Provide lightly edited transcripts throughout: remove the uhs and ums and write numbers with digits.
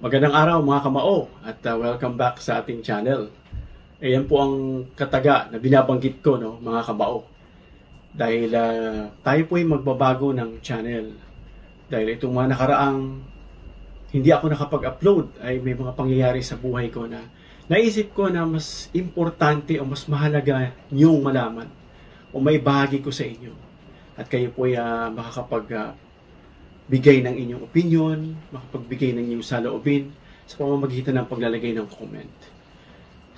Magandang araw mga kamao at welcome back sa ating channel. Ayan po ang kataga na binabanggit ko, no, mga kamao. Dahil tayo po ay magbabago ng channel. Dahil itong mga nakaraang hindi ako nakapag-upload ay may mga pangyayari sa buhay ko na naisip ko na mas importante o mas mahalaga niyong malaman o may bahagi ko sa inyo. At kayo po ay bigay ng inyong opinion, makapagbigay ng inyong saloobin sa pamamagitan ng paglalagay ng comment.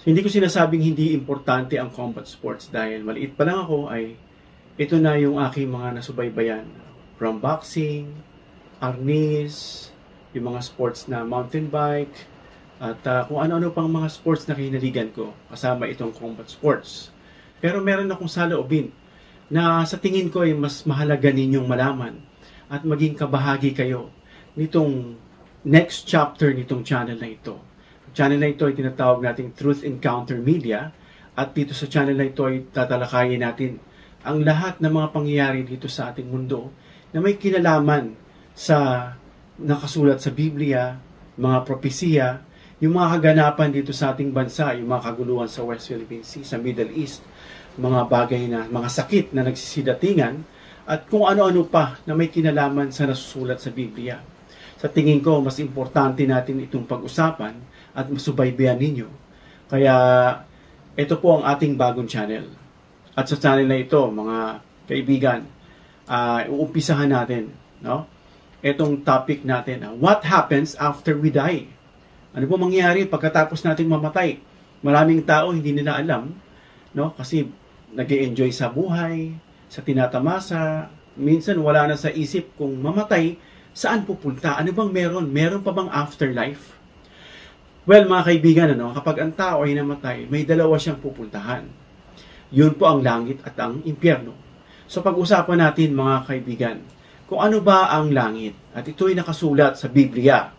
So, hindi ko sinasabing hindi importante ang combat sports dahil maliit pa lang ako ay ito na yung aking mga nasubaybayan. From boxing, arnis, yung mga sports na mountain bike, at kung ano-ano pang mga sports na kinaligan ko, kasama itong combat sports. Pero meron akong saloobin na sa tingin ko ay mas mahalaga ninyong malaman at maging kabahagi kayo nitong next chapter nitong channel na ito. Ang channel na ito ay tinatawag nating Truth Encounter Media at dito sa channel na ito ay tatalakayin natin ang lahat ng mga pangyayari dito sa ating mundo na may kinalaman sa nakasulat sa Biblia, mga propesiya, yung mga kaganapan dito sa ating bansa, yung mga kaguluhan sa West Philippine Sea, sa Middle East, mga bagay na, mga sakit na nagsisidatingan, at kung ano-ano pa na may kinalaman sa nasusulat sa Biblia. Sa tingin ko, mas importante natin itong pag-usapan at masubaybayan ninyo. Kaya, ito po ang ating bagong channel. At sa channel na ito, mga kaibigan, uumpisahan natin, no? Itong topic natin, what happens after we die? Ano po mangyayari pagkatapos nating mamatay? Maraming tao hindi nila alam, no? Kasi nag-e-enjoy sa buhay, sa tinatamasa, minsan wala na sa isip kung mamatay, saan pupunta? Ano bang meron? Meron pa bang afterlife? Well, mga kaibigan, kapag ang tao ay namatay, may dalawa siyang pupuntahan. Yun po ang langit at ang impyerno. So pag-usapan natin, mga kaibigan, kung ano ba ang langit? At ito ay nakasulat sa Biblia.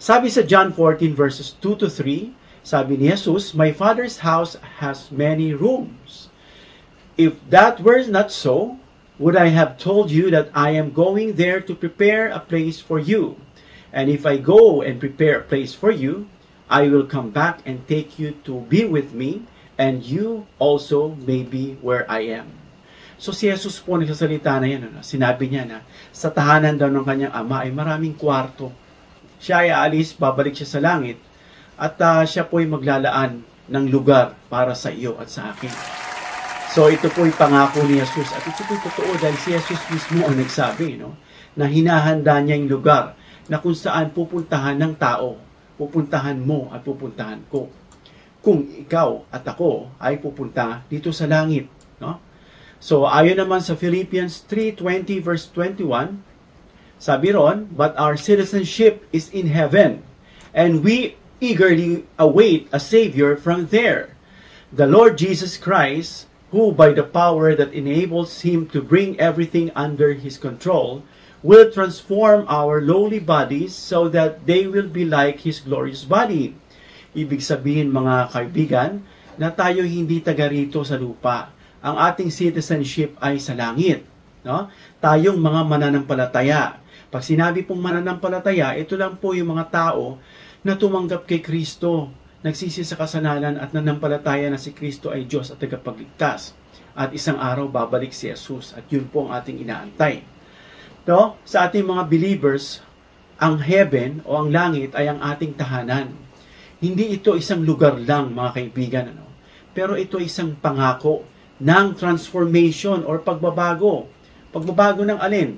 Sabi sa John 14 verses 2 to 3, sabi ni Jesus, "My Father's house has many rooms. If that were not so, would I have told you that I am going there to prepare a place for you? And if I go and prepare a place for you, I will come back and take you to be with me, and you also may be where I am." So si Jesus po nagsasalita na yan. Sinabi niya na sa tahanan daw ng kanyang ama ay maraming kwarto. Siya ay aalis, babalik siya sa langit, at siya po ay maglalaan ng lugar para sa iyo at sa akin. So ito po ay pangako ni Jesus at ito po ay totoo dahil si Jesus mismo ang nagsabi, na hinahanda niya yung lugar na kung saan pupuntahan ng tao, pupuntahan mo at pupuntahan ko. Kung ikaw at ako ay pupunta dito sa langit. No? So ayon naman sa Philippians 3:20 verse 21, sabi ron, "But our citizenship is in heaven, and we eagerly await a Savior from there, the Lord Jesus Christ, who by the power that enables him to bring everything under his control, will transform our lowly bodies so that they will be like his glorious body." Ibig sabihin, mga kaibigan, na tayo hindi taga rito sa lupa. Ang ating citizenship ay sa langit. No? Tayong mga mananampalataya. Pag sinabi pong mananampalataya, ito lang po yung mga tao na tumanggap kay Kristo, nagsisi sa kasalanan at nanampalataya na si Kristo ay Diyos at tagapagligtas. At isang araw babalik si Jesus at yun po ang ating inaantay. No? Sa ating mga believers, ang heaven o ang langit ay ang ating tahanan. Hindi ito isang lugar lang, mga kaibigan. Pero ito isang pangako ng transformation or pagbabago. Pagbabago ng alin?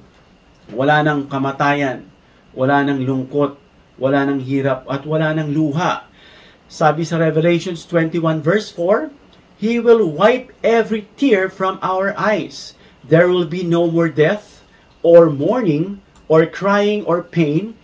Wala ng kamatayan, wala ng lungkot, wala ng hirap at wala ng luha. Sabi sa Revelations 21 verse 4, "He will wipe every tear from our eyes. There will be no more death, or mourning, or crying, or pain,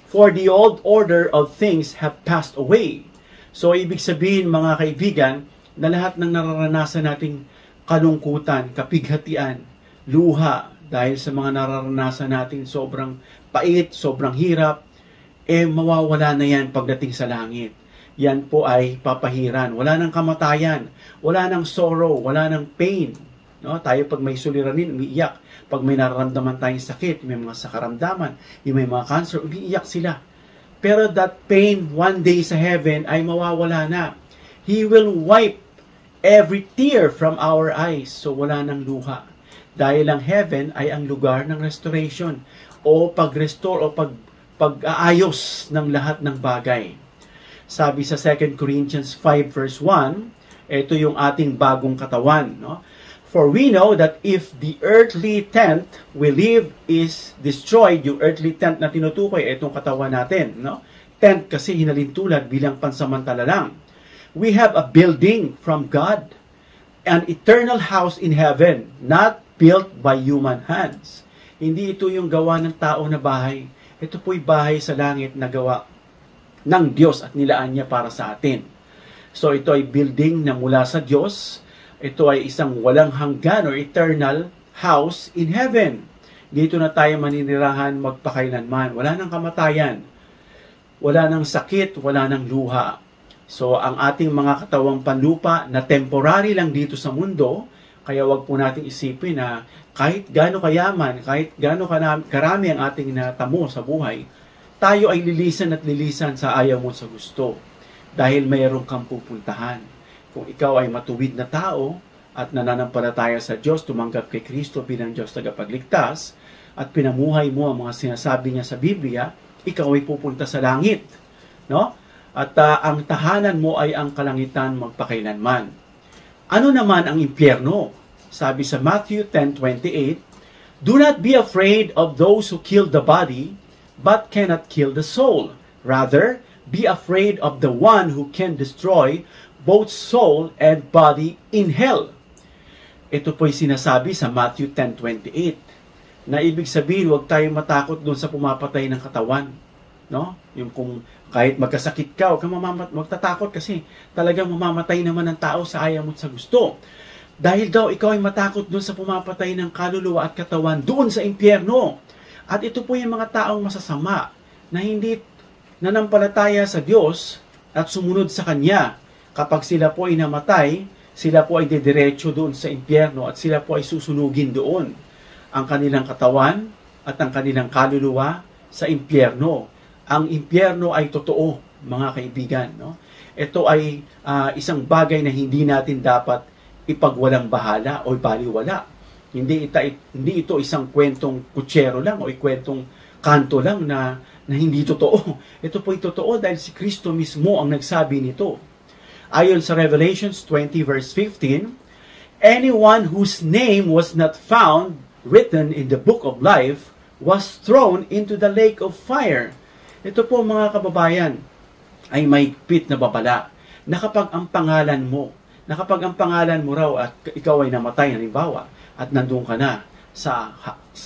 for the old order of things have passed away." So, ibig sabihin, mga kaibigan, na lahat ng nararanasan nating kalungkutan, kapighatian, luha, dahil sa mga nararanasan natin sobrang pait, sobrang hirap, mawawala na yan pagdating sa langit. Yan po ay papahiran. Wala nang kamatayan, wala nang sorrow, wala nang pain. No? Tayo pag may suliranin, umiiyak. Pag may nararamdaman tayong sakit, may mga sakaramdaman, may mga cancer, umiiyak sila. Pero that pain one day sa heaven ay mawawala na. He will wipe every tear from our eyes. So wala nang luha. Dahil ang heaven ay ang lugar ng restoration o pag-restore o pag-aayos ng lahat ng bagay. Sabi sa 2 Corinthians 5 verse 1, ito yung ating bagong katawan, no? For we know that if the earthly tent we live is destroyed, yung earthly tent na tinutukoy, itong katawan natin, no? Tent kasi hinalintulad bilang pansamantala lang. We have a building from God, an eternal house in heaven, not built by human hands. Hindi ito yung gawa ng tao na bahay. Ito po'y bahay sa langit na gawa ng Diyos at nilaan niya para sa atin. So ito ay building na mula sa Diyos. Ito ay isang walang hanggan or eternal house in heaven. Dito na tayo maninirahan magpakailanman. Wala nang kamatayan. Wala nang sakit, wala nang luha. So ang ating mga katawang panlupa na temporary lang dito sa mundo, kaya wag po nating isipin na kahit gaano kayaman, kahit gaano karami ang ating natamo sa buhay, tayo ay lilisan at lilisan sa ayaw mo sa gusto. Dahil mayroon kang pupuntahan. Kung ikaw ay matuwid na tao at nananampalataya sa Diyos, tumanggap kay Kristo bilang Diyos tagapagligtas, at pinamuhay mo ang mga sinasabi niya sa Biblia, ikaw ay pupunta sa langit. No? At ang tahanan mo ay ang kalangitan magpakailanman. Ano naman ang impyerno? Sabi sa Matthew 10:28, do not be afraid of those who kill the body, but cannot kill the soul. Rather, be afraid of the one who can destroy both soul and body in hell. Ito po'y sinasabi sa Matthew 10:28. Na ibig sabihin, huwag tayong matakot doon sa pumapatay ng katawan. No? Yung kung kahit magkasakit ka, huwag kang magtatakot kasi talagang mamamatay naman ang tao sa ayaw mo at sa gusto. Dahil daw ikaw ay matakot doon sa pumapatay ng kaluluwa at katawan doon sa impyerno. At ito po yung mga taong masasama na hindi nanampalataya sa Diyos at sumunod sa Kanya. Kapag sila po ay namatay, sila po ay dediretso doon sa impyerno at sila po ay susunugin doon. Ang kanilang katawan at ang kanilang kaluluwa sa impyerno. Ang impyerno ay totoo, mga kaibigan. No? Ito ay isang bagay na hindi natin dapat ipagwalang bahala o baliwala. Hindi ito isang kwentong kutsero lang o kwentong kanto lang na hindi totoo. Ito po ay totoo dahil si Kristo mismo ang nagsabi nito. Ayon sa Revelations 20 verse 15, anyone whose name was not found written in the book of life was thrown into the lake of fire. Ito po mga kababayan ay mahigpit na babala na kapag ang pangalan mo raw at ikaw ay namatay halimbawa at nandun ka na sa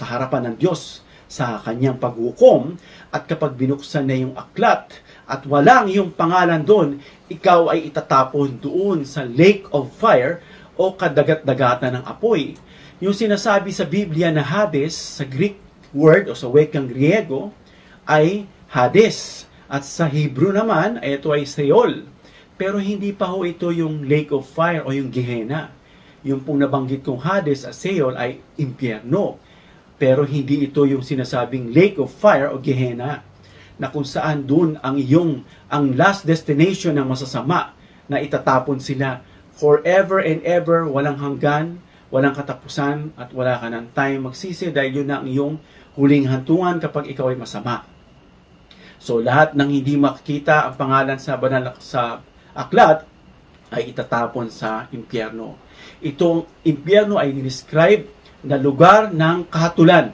harapan ng Diyos sa kanyang paghukom at kapag binuksan na yung aklat at walang yung pangalan doon, ikaw ay itatapon doon sa lake of fire o kadagat-dagatan ng apoy. Yung sinasabi sa Biblia na Hades, sa Greek word o sa wikang Griego, ay Hades. At sa Hebrew naman, ay ito ay Sheol. Pero hindi pa ho ito yung lake of fire o yung Gehenna. Yung pong nabanggit kong Hades at Sheol ay impyerno. Pero hindi ito yung sinasabing lake of fire o Gehenna, na kung saan dun ang last destination ng masasama na itatapon sila forever and ever, walang hanggan, walang katapusan, at wala ka ng time magsisi dahil yun na ang iyong huling hantungan kapag ikaw ay masama. So lahat ng hindi makikita ang pangalan sa banal sa aklat ay itatapon sa impyerno. Itong impyerno ay describe na lugar ng kahatulan.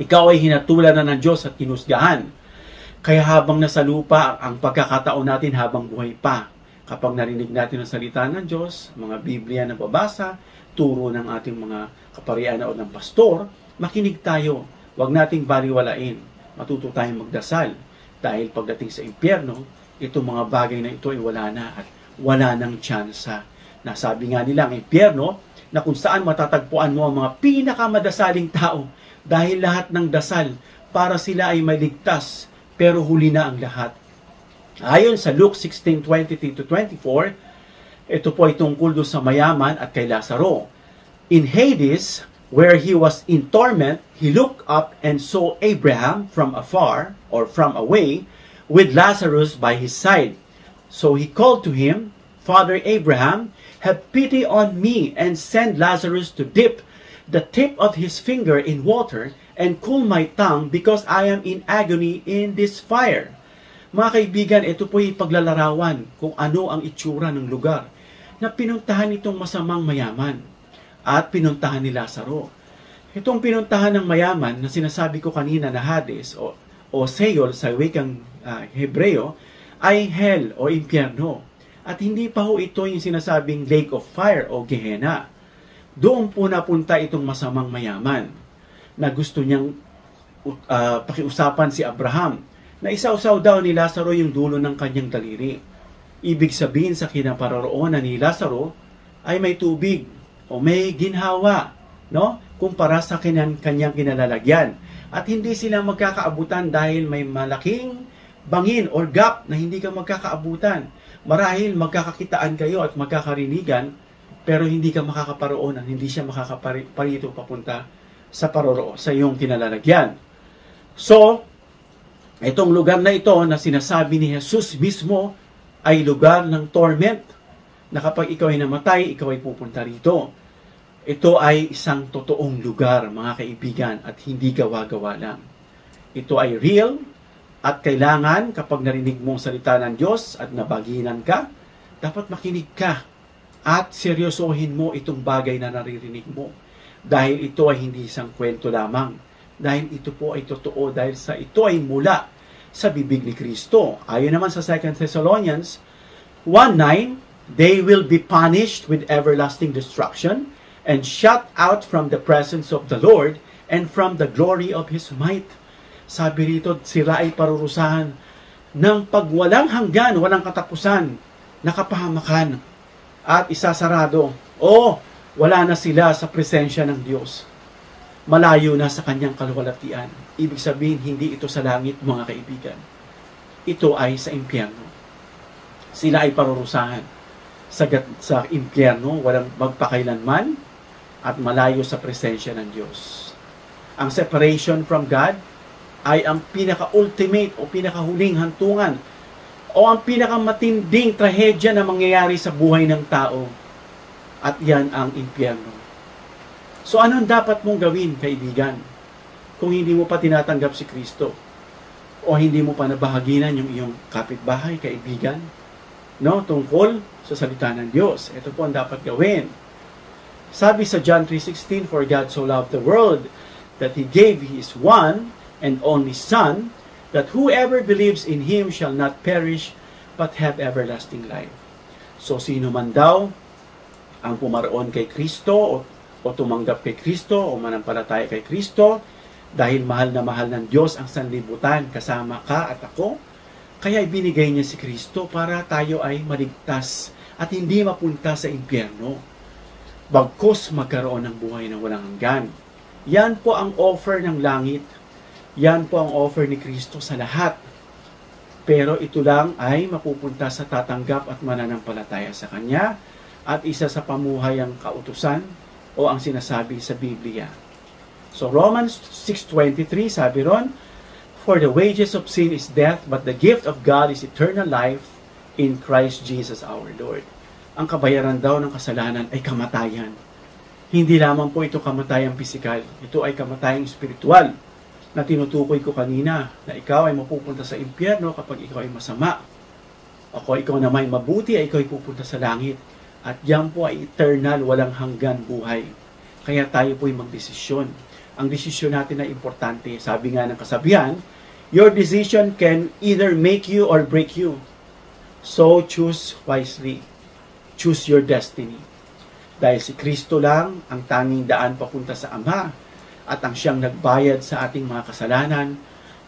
Ikaw ay hinatulan na ng Diyos at kinusgahan. Kaya habang nasa lupa, ang pagkakataon natin habang buhay pa, kapag narinig natin ang salita ng Diyos, mga Biblia na babasa, turo ng ating mga kaparian o ng pastor, makinig tayo. Huwag nating baliwalain. Matuto tayong magdasal. Dahil pagdating sa impyerno, itong mga bagay na ito ay wala na at wala nang tsansa. Nasabi nga nila ang impyerno na kung saan matatagpuan mo ang mga pinakamadasaling tao dahil lahat ng dasal para sila ay maligtas pero huli na ang lahat. Ayon sa Luke 16:23-24, ito po ay tungkol doon sa mayaman at kay Lazaro. In Hades, where he was in torment, he looked up and saw Abraham from afar or from away with Lazarus by his side. So he called to him, Father Abraham, have pity on me and send Lazarus to dip the tip of his finger in water and cool my tongue because I am in agony in this fire. Mga kaibigan, ito po'y paglalarawan kung ano ang itsura ng lugar na pinuntahan itong masamang mayaman at pinuntahan ni Lazaro. Itong pinuntahan ng mayaman na sinasabi ko kanina na Hades o Sheol sa wikang Hebreo ay hell o impyerno. At hindi pa ho ito yung sinasabing lake of fire o Gehenna. Doon po napunta itong masamang mayaman na gusto niyang pakiusapan si Abraham na isausaw daw ni Lazaro yung dulo ng kanyang daliri. Ibig sabihin sa kinaparoroonan ni Lazaro ay may tubig o may ginhawa, no? Kumpara sa kanyang kinalalagyan. At hindi sila magkakaabutan dahil may malaking bangin or gap na hindi ka magkakaabutan. Marahil magkakakitaan kayo at magkakarinigan, pero hindi ka makakaparoonan, hindi siya makakaparito papunta sa sa iyong kinalalagyan. So, itong lugar na ito na sinasabi ni Jesus mismo ay lugar ng torment, na kapag ikaw ay namatay, ikaw ay pupunta rito. Ito ay isang totoong lugar, mga kaibigan, at hindi gawa-gawa lang. Ito ay real, at kailangan kapag narinig mo ang salita ng Diyos at nabaginan ka, dapat makinig ka at seryosohin mo itong bagay na naririnig mo. Dahil ito ay hindi isang kwento lamang. Dahil ito po ay totoo, dahil ito ay mula sa bibig ni Kristo. Ayon naman sa 2 Thessalonians 1:9, they will be punished with everlasting destruction and shut out from the presence of the Lord and from the glory of His might. Sabi rito, sila ay parurusahan ng pagwalang hanggan, walang katapusan, nakapahamakan at isasarado. O, wala na sila sa presensya ng Diyos. Malayo na sa kanyang kaluwalhatian. Ibig sabihin, hindi ito sa langit, mga kaibigan. Ito ay sa impyerno. Sila ay parurusahan sa impyerno, walang magpakailanman at malayo sa presensya ng Diyos. Ang separation from God ay ang pinaka-ultimate o pinaka-huling hantungan o ang pinaka-matinding trahedya na mangyayari sa buhay ng tao. At yan ang impyerno. So anong dapat mong gawin, kaibigan, kung hindi mo pa tinatanggap si Kristo? O hindi mo pa nabahaginan yung iyong kapitbahay, kaibigan? No, tungkol sa salita ng Diyos. Ito po ang dapat gawin. Sabi sa John 3:16, For God so loved the world that He gave His one and only Son, that whoever believes in Him shall not perish, but have everlasting life. So sino man daw ang pumaroon kay Kristo o tumanggap kay Kristo o manampalataya kay Kristo, dahil mahal na mahal ng Diyos ang sanlibutan, kasama ka at ako, kaya ibinigay niya si Kristo para tayo ay maligtas at hindi mapunta sa impyerno, bagkus magkaroon ng buhay na walang hanggan. Yan po ang offer ng langit. Yan po ang offer ni Kristo sa lahat. Pero ito lang ay mapupunta sa tatanggap at mananampalataya sa Kanya at isa sa pamuhayang kautusan o ang sinasabi sa Biblia. So Romans 6:23 sabi ron, For the wages of sin is death, but the gift of God is eternal life in Christ Jesus our Lord. Ang kabayaran daw ng kasalanan ay kamatayan. Hindi lamang po ito kamatayang pisikal, ito ay kamatayang spiritual na tinutukoy ko kanina na ikaw ay mapupunta sa impyerno kapag ikaw ay masama. Ako, ikaw naman mabuti ay ikaw ay pupunta sa langit. At yan po ay eternal, walang hanggan buhay. Kaya tayo po ay magdesisyon. Ang desisyon natin ay importante. Sabi nga ng kasabihan, your decision can either make you or break you. So choose wisely. Choose your destiny. Dahil si Kristo lang ang tanging daan papunta sa Ama at ang siyang nagbayad sa ating mga kasalanan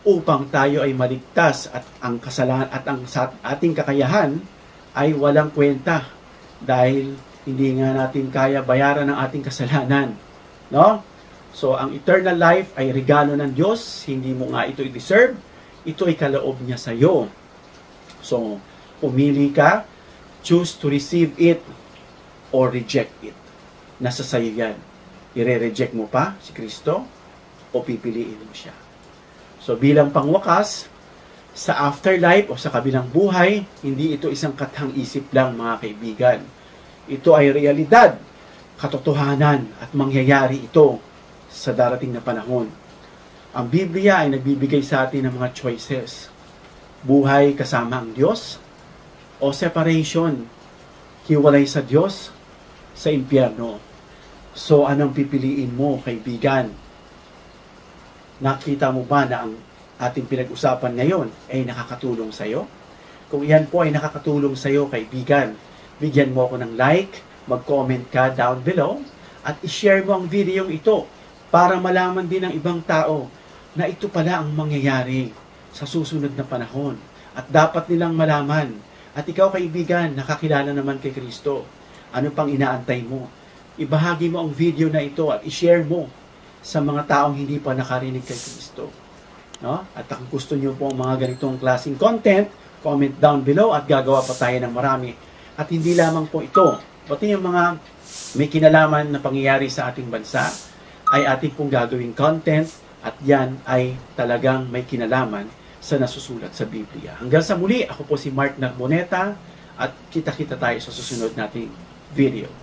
upang tayo ay maligtas at ang kasalanan at ang ating kakayahan ay walang kwenta. Dahil hindi nga natin kaya bayaran ang ating kasalanan. No? So, ang eternal life ay regalo ng Diyos. Hindi mo nga ito i-deserve. Ito ay kaloob niya sa iyo. So, pumili ka. Choose to receive it or reject it. Nasa sayo yan. I-reject mo pa si Kristo o pipiliin mo siya. So, bilang pangwakas, Sa afterlife o sa kabilang buhay, hindi ito isang kathang-isip lang mga kaibigan. Ito ay realidad, katotohanan at mangyayari ito sa darating na panahon. Ang Biblia ay nagbibigay sa atin ng mga choices. Buhay kasama ang Diyos o separation, hiwalay sa Diyos, sa impyerno. So anong pipiliin mo, kaibigan? Nakita mo ba na ang ating pinag-usapan ngayon ay nakakatulong sa iyo? Kung iyan po ay nakakatulong sa iyo, kaibigan, bigyan mo ako ng like, mag-comment ka down below, at i-share mo ang video ito para malaman din ng ibang tao na ito pala ang mangyayari sa susunod na panahon. At dapat nilang malaman. At ikaw, kaibigan, nakakilala naman kay Kristo. Ano pang inaantay mo? Ibahagi mo ang video na ito at i-share mo sa mga taong hindi pa nakarinig kay Kristo. No? At kung gusto niyo po ang mga ganitong klaseng content, comment down below at gagawa pa tayo ng marami. At hindi lamang po ito, pati yung mga may kinalaman na pangyayari sa ating bansa ay ating pong gagawing content at yan ay talagang may kinalaman sa nasusulat sa Biblia. Hanggang sa muli, ako po si Mark Narboneta at kita-kita tayo sa susunod nating video.